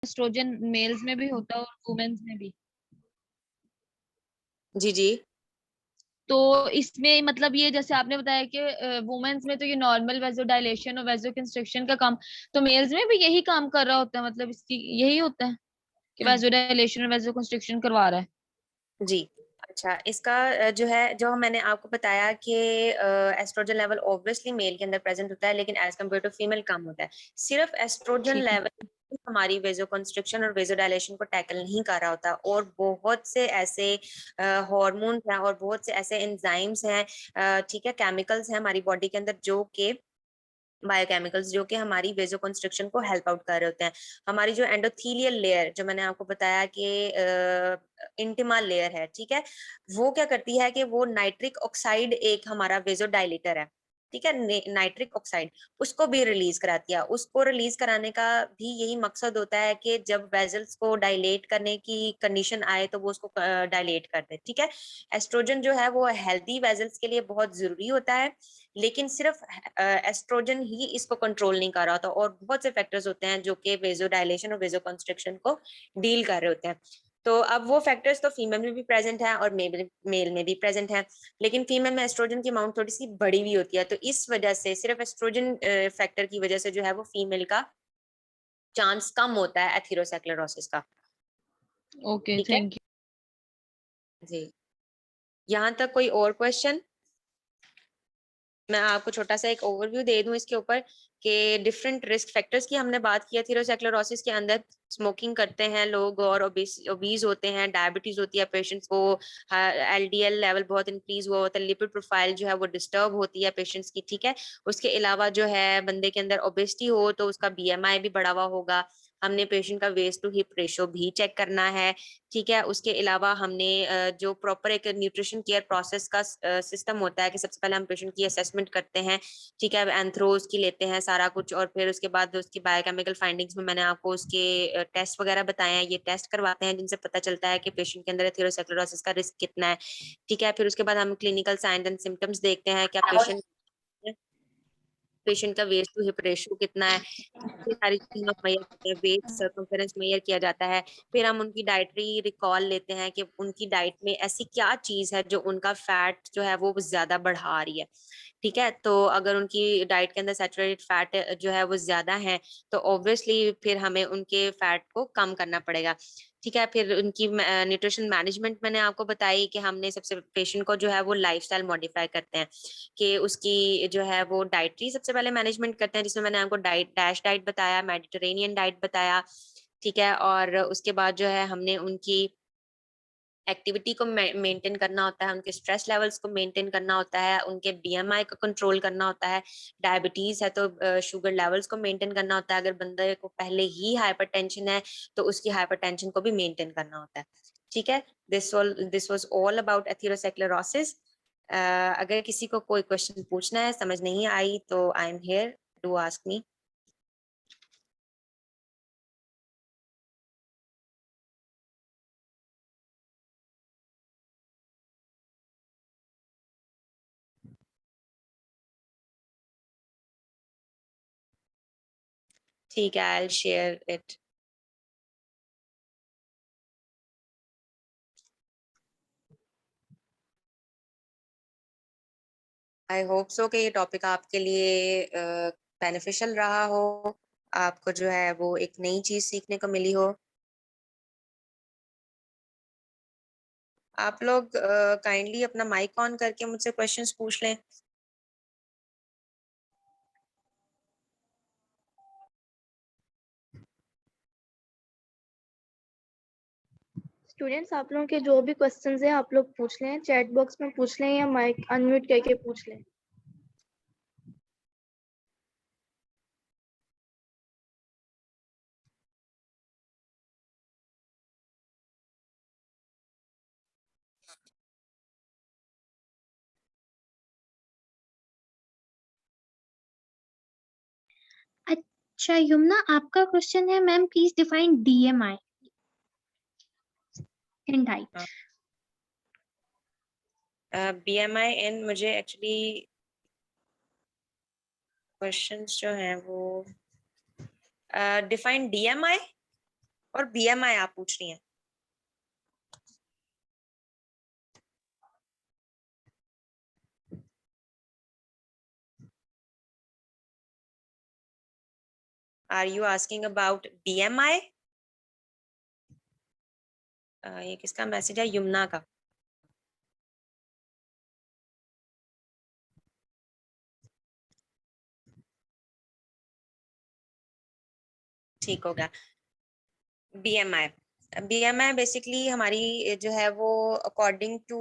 Oestrogen mails में भी होता है और वुमेन्स में भी। जी जी। तो इसमें मतलब ये जैसे आपने बताया कि वुमेन्स में तो ये नॉर्मल वेजोडाइलेशन और वेजोकंस्ट्रिक्शन का काम, तो मेल्स में भी यही काम कर रहा होता है, मतलब इसकी यही होता है कि वेजोडाइलेशन और वेजोकंस्ट्रिक्शन करवा रहा है। जी। अच्छा, इसका जो है, जो मैंने आपको बताया कि एस्ट्रोजन लेवल ऑब्वियसली मेल के अंदर प्रेजेंट होता है, लेकिन एज कम्पेयर टू फीमेल कम होता है। सिर्फ एस्ट्रोजन ठीक है। लेवल हमारी वेजोकंस्ट्रिक्शन और वेजोडाइलेशन को टैकल नहीं कर रहा होता, और बहुत से ऐसे हार्मोन्स हैं और बहुत से ऐसे एंजाइम्स हैं, ठीक है, केमिकल्स हैं हमारी बॉडी के अंदर, जो कि बायोकेमिकल्स, जो कि हमारी वेजो कंस्ट्रक्शन को हेल्प आउट कर रहे होते हैं। हमारी जो एंडोथीलियल लेयर, जो मैंने आपको बताया कि इंटिमा लेयर है, ठीक है, वो क्या करती है कि वो नाइट्रिक ऑक्साइड एक हमारा वेजो डायलेटर है, ठीक है, नाइट्रिक ऑक्साइड, उसको भी रिलीज कराती है। उसको रिलीज कराने का भी यही मकसद होता है कि जब वेजल्स को डायलेट करने की कंडीशन आए तो वो उसको डायलेट कर दे, ठीक है। एस्ट्रोजन जो है वो हेल्दी वेजल्स के लिए बहुत जरूरी होता है, लेकिन सिर्फ एस्ट्रोजन ही इसको कंट्रोल नहीं कर रहा होता, और बहुत से फैक्टर्स होते हैं जो कि वेजो डायलेशन और वेजो कंस्ट्रक्शन को डील कर रहे होते हैं। तो अब वो फैक्टर्स तो फीमेल में भी प्रेजेंट है और मेल में भी प्रेजेंट है, लेकिन फीमेल में एस्ट्रोजन की अमाउंट थोड़ी सी बड़ी हुई होती है, तो इस वजह से सिर्फ एस्ट्रोजन फैक्टर की वजह से जो है वो फीमेल का चांस कम होता है एथेरोस्क्लेरोसिस का। ओके, ठीक है थैंक यू। जी। यहाँ तक कोई और क्वेश्चन? मैं आपको छोटा सा एक ओवरव्यू दे दूं इसके ऊपर कि डिफरेंट रिस्क फैक्टर्स की हमने बात की है एथेरोस्क्लेरोसिस के अंदर। स्मोकिंग करते हैं लोग और ओबीज होते हैं, डायबिटीज होती है पेशेंट्स को, एलडीएल लेवल बहुत इंक्रीज हुआ होता है, लिपिड प्रोफाइल जो है वो डिस्टर्ब होती है पेशेंट्स की, ठीक है। उसके अलावा जो है बंदे के अंदर ओबेसिटी हो तो उसका बीएमआई भी बढ़ा हुआ होगा। हमने पेशेंट का वेस्ट टू हिप रेशो भी चेक करना है, ठीक है। उसके अलावा हमने जो प्रॉपर एक न्यूट्रिशन केयर प्रोसेस का सिस्टम होता है कि सबसे पहले हम पेशेंट की असेसमेंट करते हैं, ठीक है, एंथ्रोज की लेते हैं सारा कुछ, और फिर उसके बाद उसकी बायोकेमिकल फाइंडिंग्स में मैंने आपको उसके टेस्ट वगैरह बताए हैं, ये टेस्ट करवाते हैं जिनसे पता चलता है कि पेशेंट के अंदर एथेरोस्क्लेरोसिस का रिस्क कितना है, ठीक है। फिर उसके बाद हम क्लिनिकल साइंस एंड सिम्टम्स देखते हैं, क्या पेशेंट का वेस्ट टू हिप रेशियो कितना है, ये सारी चीजें हम मेजर करते हैं, वेट सर्कमफेरेंस मेजर किया जाता है। फिर हम उनकी डाइटरी रिकॉल लेते हैं कि उनकी डाइट में ऐसी क्या चीज है जो उनका फैट जो है वो ज्यादा बढ़ा रही है, ठीक है। तो अगर उनकी डाइट के अंदर सैचुरेटेड फैट जो है वो ज्यादा है तो ऑब्वियसली फिर हमें उनके फैट को कम करना पड़ेगा, ठीक है। फिर उनकी न्यूट्रिशन मैनेजमेंट मैंने आपको बताई कि हमने सबसे पेशेंट को जो है वो लाइफस्टाइल मॉडिफाई करते हैं, कि उसकी जो है वो डाइटरी सबसे पहले मैनेजमेंट करते हैं, जिसमें मैंने आपको डैश डाइट बताया, मेडिटेरेनियन डाइट बताया, ठीक है। और उसके बाद जो है हमने उनकी एक्टिविटी को मेंटेन करना होता है, उनके स्ट्रेस लेवल्स को मेंटेन करना होता है, उनके बीएमआई को कंट्रोल करना होता है। डायबिटीज है तो शुगर लेवल्स को मेंटेन करना होता है, अगर बंदे को पहले ही हाइपरटेंशन है तो उसकी हाइपरटेंशन को भी मेंटेन करना होता है, ठीक है। This was all about atherosclerosis. अगर किसी को कोई क्वेश्चन पूछना है, समझ नहीं आई, तो I am here, do ask me. ठीक है, I will share it. I hope so कि ये टॉपिक आपके लिए बेनिफिशियल रहा हो, आपको जो है वो एक नई चीज सीखने को मिली हो। आप लोग काइंडली अपना माइक ऑन करके मुझसे क्वेश्चंस पूछ लें। स्टूडेंट्स, आप लोगों के जो भी क्वेश्चंस हैं आप लोग पूछ लें, चैट बॉक्स में पूछ लें या माइक अनम्यूट करके पूछ लें। अच्छा युमना, आपका क्वेश्चन है ma'am, please define DMI in diet. BMI in, मुझे एक्चुअली क्वेश्चंस जो हैं वो डिफाइन डीएमआई। और BMI आप पूछ रही हैं? Are you asking about BMI? ये किसका मैसेज है? यमुना का। ठीक हो गया। BMI बेसिकली हमारी जो है वो अकॉर्डिंग टू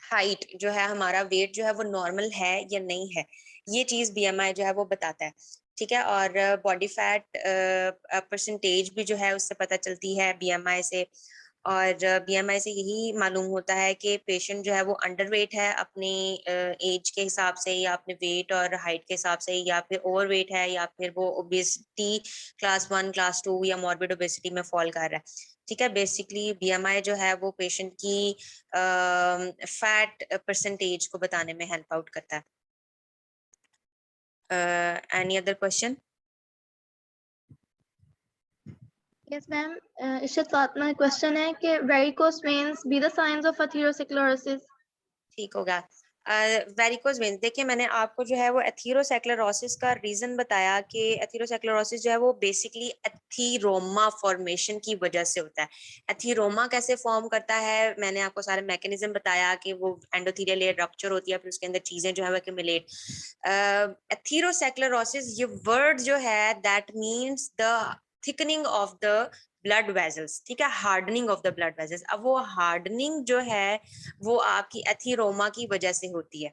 हाइट जो है, हमारा वेट जो है वो नॉर्मल है या नहीं है, ये चीज BMI जो है वो बताता है। ठीक है, और बॉडी फैट परसेंटेज भी जो है उससे पता चलती है BMI से। और BMI से यही मालूम होता है कि पेशेंट जो है वो अंडरवेट है अपनी एज के हिसाब से, या अपने वेट और हाइट के हिसाब से, या फिर ओवरवेट है, या फिर वो ओबेसिटी क्लास 1 क्लास 2 या मॉर्बिड ओबेसिटी में फॉल कर रहा है। ठीक है, बेसिकली BMI जो है वो पेशेंट की फैट परसेंटेज को बताने में हेल्प आउट करता है। Any other question? Yes ma'am, Ishat Fatima question है कि varicose veins be the science of atherosclerosis. ठीक होगा। वेरिकोज वेन्स, देखिए मैंने आपको जो है वो एथेरोस्क्लेरोसिस का रीजन बताया कि एथेरोस्क्लेरोसिस जो है वो बेसिकली एथीरोमा फॉर्मेशन की वजह से होता है। एथीरोमा कैसे फॉर्म करता है, मैंने आपको सारे मैकेनिज्म बताया कि वो एंडोथेलियल लेयर रप्चर होती है, फिर उसके अंदर चीजें जो है वो एक्यूमुलेट। एथेरोस्क्लेरोसिस ये वर्ड जो है that means the thickening of the blood vessels. ठीक है, hardening of the blood vessels. अब वो हार्डनिंग जो है वो आपकी एथीरोमा की वजह से होती है।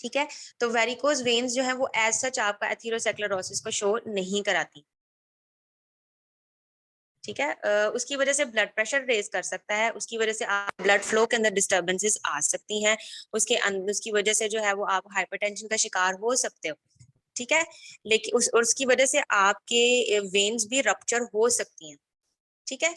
ठीक है, तो वेरिकोज वेन्स जो है वो एज सच आपका एथेरोस्क्लेरोसिस को शो नहीं कराती। ठीक है, उसकी वजह से ब्लड प्रेशर रेज कर सकता है, उसकी वजह से आप ब्लड फ्लो के अंदर डिस्टर्बेंसेस आ सकती हैं, उसकी वजह से जो है वो आप हाइपरटेंशन का शिकार हो सकते हो। ठीक है, लेकिन उसकी वजह से आपके वेन्स भी रप्चर हो सकती हैं। ठीक है,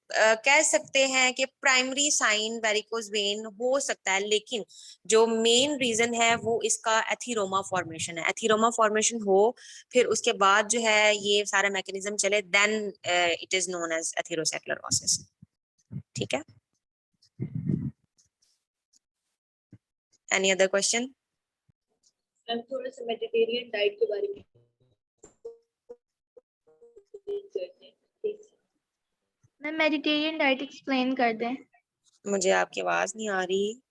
कह सकते हैं कि प्राइमरी साइन वेरिकोज वेन हो सकता है, लेकिन जो मेन रीजन है वो इसका एथीरोमा फॉर्मेशन है। एथीरोमा फॉर्मेशन हो, फिर उसके बाद जो है ये सारा मैकेनिज्म चले, then it is known as atherosclerosis. ठीक है, एनी अदर क्वेश्चन? मैम थोड़ा सा वेजिटेरियन डाइट के बारे में मैम मेडिटेरियन डाइट एक्सप्लेन कर दें। मुझे आपकी आवाज नहीं आ रही।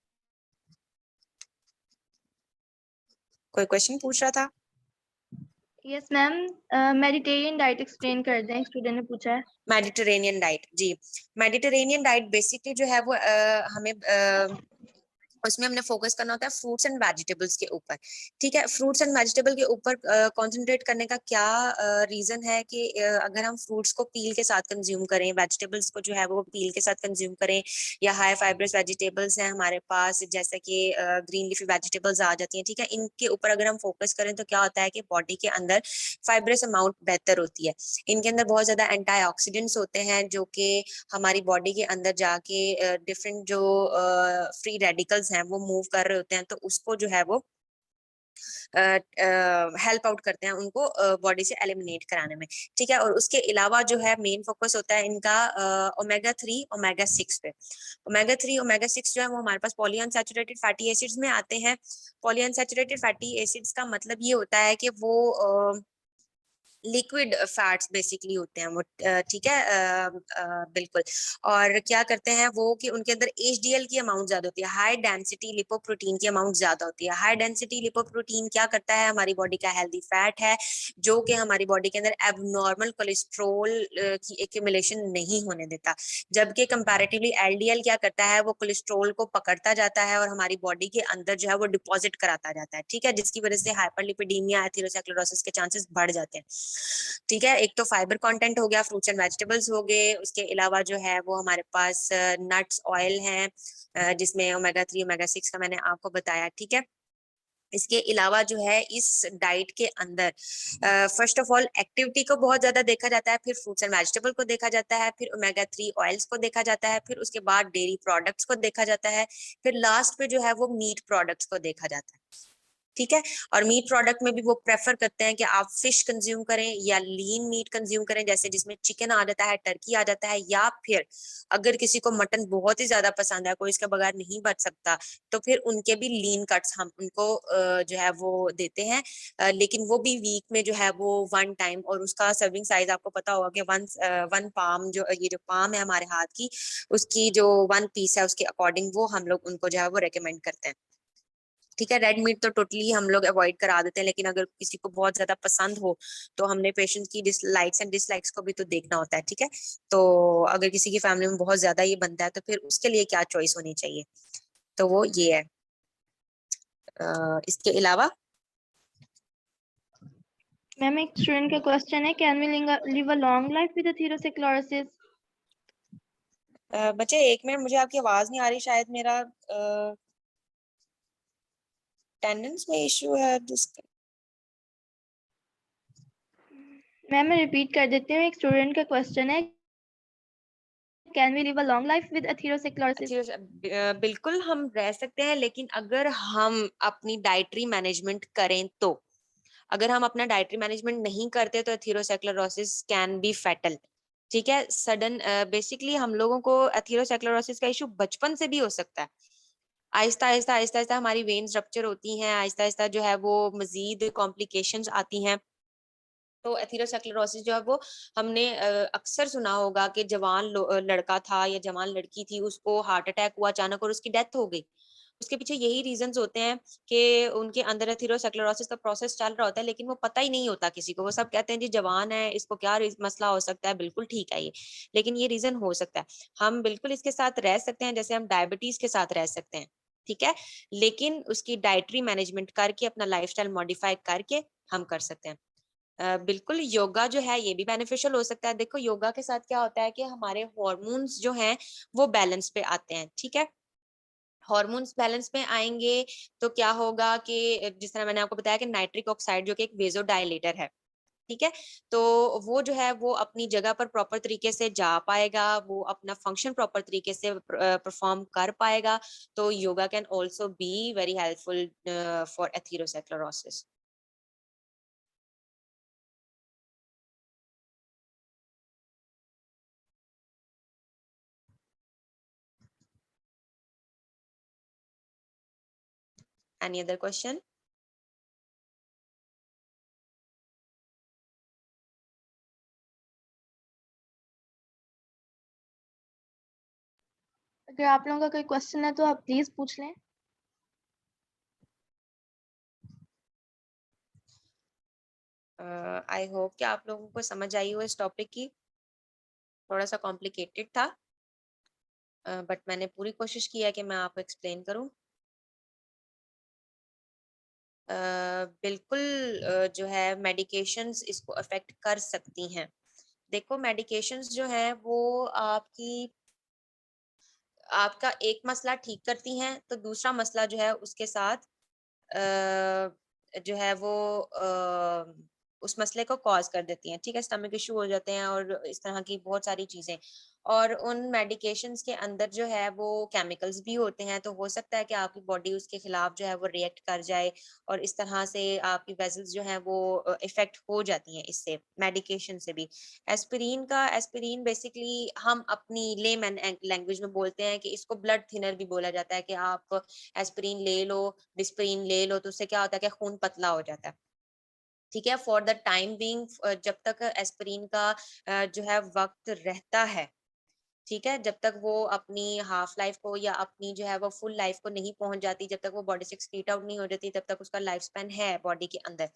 कोई क्वेश्चन पूछ रहा था? Yes ma'am, Mediterranean diet explain कर दें, एक स्टूडेंट ने पूछा है। मेडिटेरेनियन डाइट, जी। मेडिटेरेनियन डाइट बेसिकली जो है वो हमें उसमें हमने फोकस करना होता है फ्रूट्स एंड वेजिटेबल्स के ऊपर। ठीक है, फ्रूट्स एंड वेजिटेबल के ऊपर कंसंट्रेट करने का क्या रीजन है कि अगर हम फ्रूट्स को पील के साथ कंज्यूम करें, वेजिटेबल्स को जो है वो पील के साथ कंज्यूम करें, या हाई फाइब्रस वेजिटेबल्स हैं हमारे पास जैसे कि ग्रीन लीफी वेजिटेबल्स आ जाती हैं। ठीक है, इनके ऊपर अगर हम फोकस करें तो क्या होता है कि बॉडी के अंदर फाइब्रस अमाउंट बेहतर होती है। इनके अंदर बहुत ज्यादा एंटीऑक्सीडेंट्स होते हैं जो कि हमारी बॉडी के अंदर जाके डिफरेंट जो फ्री रेडिकल्स हैं वो मूव कर रहे होते हैं, तो उसको जो है वो हेल्प आउट करते हैं, उनको बॉडी से एलिमिनेट कराने में। ठीक है, और उसके अलावा जो है मेन फोकस होता है इनका ओमेगा 3 ओमेगा 6 पे। ओमेगा 3 ओमेगा 6 जो है वो हमारे पास पॉलीअनसैचुरेटेड फैटी एसिड्स में आते हैं। पॉलीअनसैचुरेटेड फैटी एसिड्स का मतलब ये होता है कि वो लिक्विड फैट्स बेसिकली होते हैं वो। ठीक है, बिल्कुल। और क्या करते हैं वो कि उनके अंदर HDL की अमाउंट ज्यादा होती है, हाई डेंसिटी लिपोप्रोटीन की अमाउंट ज्यादा होती है। हाई डेंसिटी लिपोप्रोटीन क्या करता है, हमारी बॉडी का हेल्दी फैट है जो कि हमारी बॉडी के अंदर एबनॉर्मल कोलेस्ट्रोल की एक्यूमुलेशन नहीं होने देता, जबकि कंपैरेटिवली LDL क्या करता है, वो कोलेस्ट्रोल को पकड़ता जाता है और हमारी बॉडी के अंदर जो है वो डिपॉजिट कराता जाता है। ठीक है, जिसकी वजह से हाइपरलिपिडीमिया एथेरोस्क्लेरोसिस के चांसेस बढ़ जाते हैं। ठीक है, एक तो फाइबर कंटेंट हो गया, फ्रूट्स एंड वेजिटेबल्स हो गए, उसके अलावा जो है वो हमारे पास नट्स ऑयल हैं जिसमें ओमेगा 3 ओमेगा 6 का मैंने आपको बताया। ठीक है, इसके अलावा जो है इस डाइट के अंदर फर्स्ट ऑफ ऑल एक्टिविटी को बहुत ज्यादा देखा जाता है, फिर फ्रूट्स एंड वेजिटेबल को देखा जाता है, फिर ओमेगा 3 ऑयल्स को देखा जाता है, फिर उसके बाद डेयरी प्रोडक्ट्स को देखा जाता है, फिर लास्ट पे जो है वो मीट प्रोडक्ट्स को देखा जाता है। ठीक है। और मीट प्रोडक्ट में भी वो प्रेफर करते हैं कि आप फिश कंज्यूम करें या लीन मीट कंज्यूम करें, जैसे जिसमें चिकन आ जाता है, टर्की आ जाता है, या फिर अगर किसी को मटन बहुत ही ज्यादा पसंद है, कोई इसके बगैर नहीं बच सकता, तो फिर उनके भी लीन कट्स हम उनको जो है वो देते हैं। लेकिन वो भी वीक में जो है वो 1 टाइम, और उसका सर्विंग साइज आपको पता होगा कि वन पाम, जो ये जो पाम है हमारे हाथ की, उसकी जो 1 पीस है उसके अकॉर्डिंग वो हम लोग उनको जो है वो रेकमेंड करते हैं। ठीक है। रेड मीट तो टोटली हम लोग अवॉइड करा देते हैं, लेकिन अगर किसी को बहुत ज्यादा पसंद हो तो हमने पेशेंट की लाइक्स एंड डिसलाइक्स को भी तो देखना होता है। ठीक है। तो अगर किसी की फैमिली में बहुत ज्यादा ये बनता है तो फिर उसके लिए क्या चॉइस होनी चाहिए, तो वो ये है। इसके अलावा मैम एक स्टूडेंट का क्वेश्चन है, can we live a long life with atherosclerosis? बच्चे 1 मिनट, मुझे आपकी आवाज नहीं आ रही, शायद मेरा अटेंडेंस में इशू है। मैम मैं रिपीट कर देती हूँ, एक स्टूडेंट का क्वेश्चन है, can we live a long life with atherosclerosis? बिल्कुल हम रह सकते हैं, लेकिन अगर हम अपनी डाइटरी मैनेजमेंट करें तो। अगर हम अपना डाइटरी मैनेजमेंट नहीं करते तो एथेरोस्क्लेरोसिस कैन बी फैटल। ठीक है। सडन बेसिकली हम लोगों को एथेरोस्क्लेरोसिस का इशू बचपन से भी हो सकता है। आहिस्ता आहिस्ता आहिस्ता आहिस्ता हमारी वेन्स रप्चर होती हैं, आहिस्ता आहिस्ता जो है वो मजीद कॉम्प्लिकेशंस आती हैं। तो एथेरोस्क्लेरोसिस जो है वो हमने अक्सर सुना होगा कि जवान लड़का था या जवान लड़की थी, उसको हार्ट अटैक हुआ अचानक और उसकी डेथ हो गई। उसके पीछे यही रीजंस होते हैं कि उनके अंदर एथेरोस्क्लेरोसिस का प्रोसेस चल रहा होता है, लेकिन वो पता ही नहीं होता किसी को। वो सब कहते हैं जी जवान है, इसको क्या मसला हो सकता है, बिल्कुल ठीक है ये, लेकिन ये रीजन हो सकता है। हम बिल्कुल इसके साथ रह सकते हैं, जैसे हम डायबिटीज के साथ रह सकते हैं। ठीक है। लेकिन उसकी डाइटरी मैनेजमेंट करके, अपना लाइफस्टाइल मॉडिफाई करके हम कर सकते हैं। बिल्कुल योगा जो है ये भी बेनिफिशियल हो सकता है। देखो योगा के साथ क्या होता है कि हमारे हॉर्मोन्स जो हैं वो बैलेंस पे आते हैं। ठीक है। हॉर्मोन्स बैलेंस में आएंगे तो क्या होगा कि जिस तरह मैंने आपको बताया कि नाइट्रिक ऑक्साइड जो कि एक वेजोडाइलेटर है, ठीक है, तो वो जो है वो अपनी जगह पर प्रॉपर तरीके से जा पाएगा, वो अपना फंक्शन प्रॉपर तरीके से परफॉर्म कर पाएगा। तो yoga can also be very helpful for atherosclerosis. Any other question? अगर आप लोगों का कोई क्वेश्चन है तो आप प्लीज पूछ लें। आई होप कि आप लोगों को समझ आई हो इस टॉपिक की। थोड़ा सा कॉम्प्लिकेटेड था, बट मैंने पूरी कोशिश की है कि मैं आपको एक्सप्लेन करूं। बिल्कुल जो है मेडिकेशंस इसको अफेक्ट कर सकती हैं। देखो मेडिकेशंस जो है वो आपका एक मसला ठीक करती हैं, तो दूसरा मसला जो है उसके साथ जो है वो उस मसले को कॉज कर देती हैं। ठीक है। स्टमक इशू हो जाते हैं और इस तरह की बहुत सारी चीजें। और उन मेडिकेशंस के अंदर जो है वो केमिकल्स भी होते हैं, तो हो सकता है कि आपकी बॉडी उसके खिलाफ जो है वो रिएक्ट कर जाए, और इस तरह से आपकी वेसल्स जो है वो इफेक्ट हो जाती हैं इससे, मेडिकेशन से भी। एस्पिरिन बेसिकली हम अपनी लेमैन लैंग्वेज में बोलते हैं कि इसको ब्लड थिनर भी बोला जाता है, कि आप एस्पिरिन ले लो, डिस्प्रिन ले लो, तो उससे क्या होता है कि खून पतला हो जाता है। ठीक है। फॉर द टाइम बीइंग, जब तक एस्पिरिन का जो है वक्त रहता है, ठीक है, जब तक वो अपनी हाफ लाइफ को या अपनी जो है वो फुल लाइफ को नहीं पहुंच जाती, जब तक वो बॉडी से एक्सक्रीट आउट नहीं हो जाती, तब तक उसका लाइफ स्पैन है बॉडी के अंदर,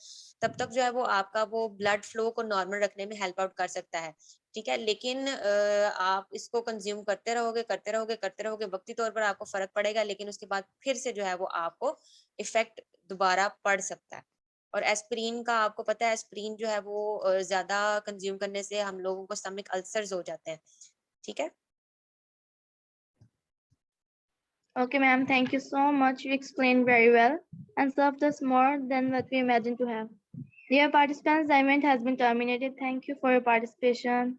तब तक जो है वो आपका वो ब्लड फ्लो को नॉर्मल रखने में हेल्प आउट कर सकता है। ठीक है। लेकिन आप इसको कंज्यूम करते रहोगे करते रहोगे करते रहोगे, वक्ती तौर पर आपको फर्क पड़ेगा, लेकिन उसके बाद फिर से जो है वो आपको इफेक्ट दोबारा पड़ सकता है। और एस्पिरिन का आपको पता है, एस्पिरिन जो है वो ज्यादा कंज्यूम करने से हम लोगों को स्टमक अल्सर्स हो जाते हैं। ठीक है। Okay, ma'am, thank you so much. You explained very well and served us more than what we imagined to have. Dear participants, the event has been terminated. Thank you for your participation.